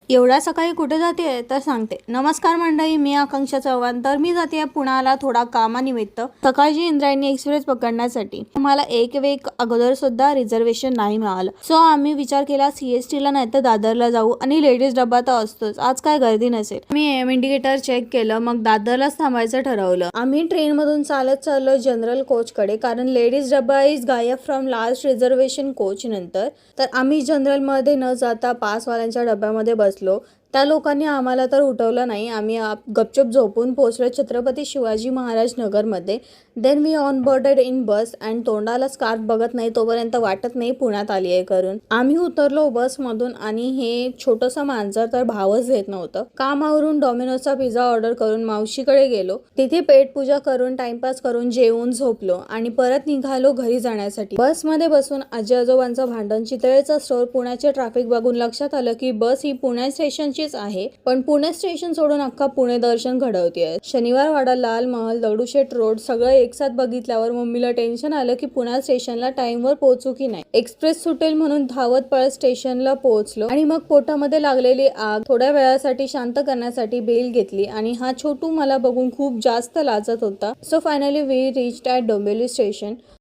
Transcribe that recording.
एवढ्या सकाळी कुठे जाते तर सांगते. नमस्कार मंडळी, मी आकांक्षा चव्हाण. तर मी जाते पुण्याला थोडा कामानिमित्त सकाळची इंद्रायणी एक्सप्रेस पकडण्यासाठी. मला एक वेळ अगोदर सुद्धा रिझर्वेशन नाही मिळालं. सो आम्ही विचार केला CST ला नाही तर दादरला जाऊ आणि लेडीज डब्बा तर असतोच, आज काय गर्दी नसेल. मी इंडिकेटर चेक केलं, मग दादरलाच थांबायचं ठरवलं. आम्ही ट्रेन मधून चालत चाललो जनरल कोच कडे, कारण लेडीज डब्बा इज गायब फ्रॉम लास्ट रिझर्वेशन कोच नंतर. तर आम्ही जनरल मध्ये न जाता पासवाल्यांच्या डब्यामध्ये बसलो. त्या लोकांनी आम्हाला तर उठवलं नाही. आम्ही गपचूप झोपून पोहोचलो छत्रपती शिवाजी महाराज नगरमध्ये. Then we on boarded in bus and तोंडाला स्कार्फ बघत नाही तोपर्यंत वाटत नाही पुण्यात आली आहे करून. आम्ही उतरलो बसमधून आणि हे छोटंसं मांजर तर भावच देत नव्हतं. कामावरून डॉमिनोजचा पिझ्झा ऑर्डर करून मावशीकडे गेलो. तिथे पेटपूजा करून टाइमपास करून जेवून झोपलो आणि परत निघालो घरी जाण्यासाठी. बसमध्ये बसून आजी आजोबांचं भांडण, चितळेचा स्टोर, पुण्याचे ट्रॅफिक बघून लक्षात आलं की बस ही पुणे स्टेशनचीच आहे, पण पुणे स्टेशन सोडून अख्खा पुणे दर्शन घडवतेय. शनिवारवाडा, लाल महल, दगडूशेठ रोड सगळं एकसाथ बघितल्यावर मम्मीला टेन्शन आलं की पुणे स्टेशनला टाइमवर पोहोचू की नाही. एक्सप्रेस सुटेल म्हणून धावत पळत स्टेशनला पोहोचलो आणि मग पोटामध्ये लागलेली आग थोड्या वेळासाठी शांत करण्यासाठी बेल घेतली आणि हा छोटू मला बघून खूप जास्त लाजत होता. So finally we reached at Dombivli station.